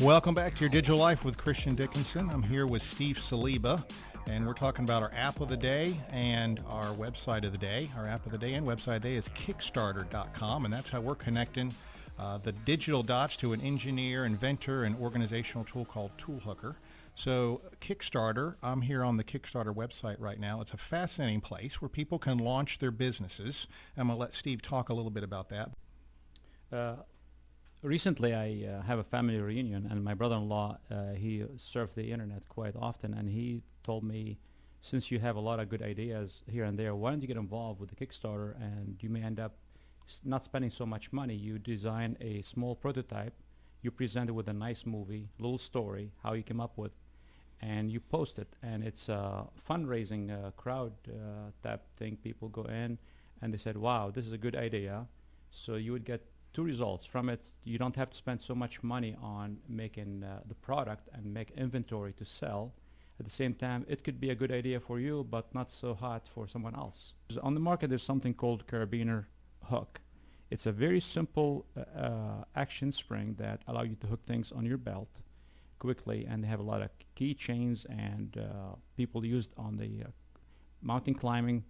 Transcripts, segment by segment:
Welcome back to Your Digital Life with Christian Dickinson. I'm here with Steve Saliba, and we're talking about our app of the day and our website of the day. Our app of the day and website of the day is Kickstarter.com, and that's how we're connecting the digital dots to an engineer, inventor, and organizational tool called ToolHooker. So Kickstarter, I'm here on the Kickstarter website right now. It's a fascinating place where people can launch their businesses. I'm going to let Steve talk a little bit about that. Recently, I have a family reunion, and my brother-in-law, he surfed the internet quite often, and he told me, since you have a lot of good ideas here and there, why don't you get involved with the Kickstarter, and you may end up not spending so much money. You design a small prototype, you present it with a nice movie, little story, how you came up with, and you post it, and it's a fundraising crowd type thing. People go in, and they said, wow, this is a good idea. So you would get two results from it. You don't have to spend so much money on making the product and make inventory to sell. At the same time, it could be a good idea for you, but not so hot for someone else. On the market, there's something called carabiner hook. It's a very simple action spring that allow you to hook things on your belt quickly, and they have a lot of keychains, and people used on the mountain climbing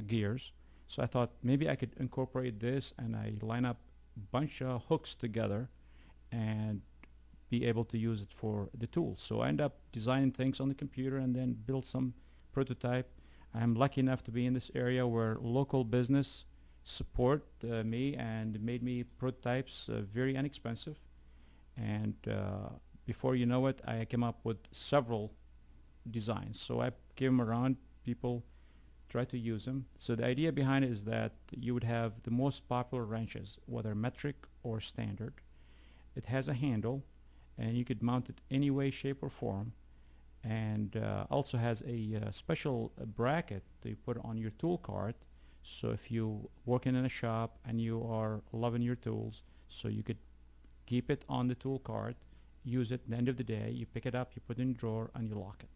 gears. So I thought maybe I could incorporate this, and I line up a bunch of hooks together and be able to use it for the tools. So I end up designing things on the computer and then build some prototype. I'm lucky enough to be in this area where local business support me and made me prototypes very inexpensive. And before you know it, I came up with several designs. So I gave them around, people try to use them. So the idea behind it is that you would have the most popular wrenches, whether metric or standard. It has a handle, and you could mount it any way, shape, or form, and also has a special bracket that you put on your tool cart. So if you working in a shop and you are loving your tools, so you could keep it on the tool cart, use it at the end of the day, you pick it up, you put it in a drawer, and you lock it.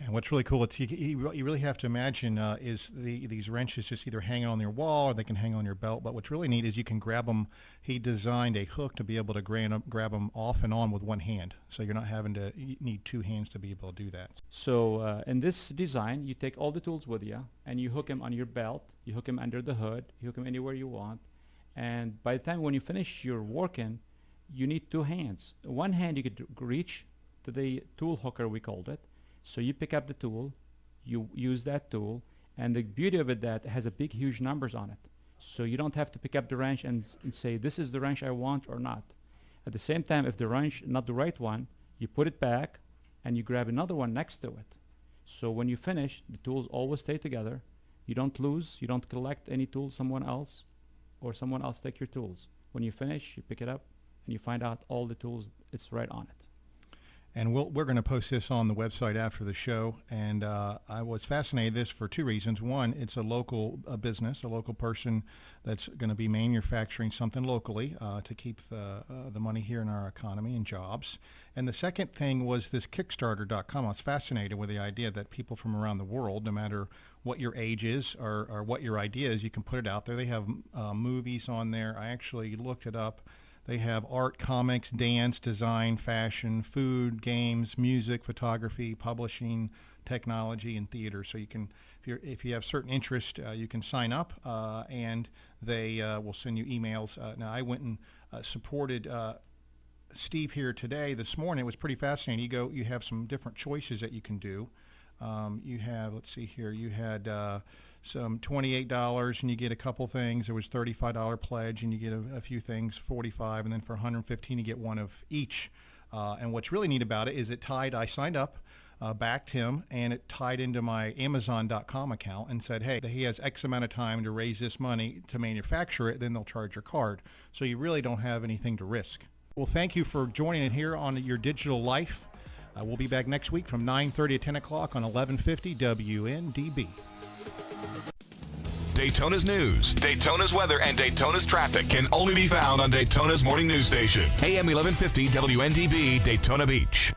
And what's really cool, you really have to imagine is these wrenches just either hang on your wall or they can hang on your belt. But what's really neat is you can grab them. He designed a hook to be able to grab them off and on with one hand. So you're not having to need two hands to be able to do that. So in this design, you take all the tools with you, and you hook them on your belt. You hook them under the hood. You hook them anywhere you want. And by the time when you finish your working, you need two hands. One hand you could reach to the tool hooker, we called it. So you pick up the tool, you use that tool, and the beauty of it that it has a big, huge numbers on it. So you don't have to pick up the wrench and say, this is the wrench I want or not. At the same time, if the wrench not the right one, you put it back and you grab another one next to it. So when you finish, the tools always stay together. You don't lose, you don't collect any tools someone else, or someone else take your tools. When you finish, you pick it up and you find out all the tools, it's right on it. And we're going to post this on the website after the show. And I was fascinated this for two reasons. One, it's a local business, a local person that's going to be manufacturing something locally to keep the money here in our economy and jobs. And the second thing was this Kickstarter.com. I was fascinated with the idea that people from around the world, no matter what your age is or what your idea is, you can put it out there. They have movies on there. I actually looked it up. They have art, comics, dance, design, fashion, food, games, music, photography, publishing, technology, and theater. So you can, if you have certain interest, you can sign up, and they will send you emails. Now I went and supported Steve here today. This morning it was pretty fascinating. You have some different choices that you can do. You have, let's see here, you had some $28 and you get a couple things. There was $35 pledge and you get a few things, $45, and then for $115 you get one of each. And what's really neat about it is I signed up, backed him, and it tied into my Amazon.com account and said, hey, he has X amount of time to raise this money to manufacture it, then they'll charge your card. So you really don't have anything to risk. Well, thank you for joining in here on Your Digital Life. We'll be back next week from 9:30 to 10 o'clock on 1150 WNDB. Daytona's news, Daytona's weather, and Daytona's traffic can only be found on Daytona's morning news station, AM 1150 WNDB, Daytona Beach.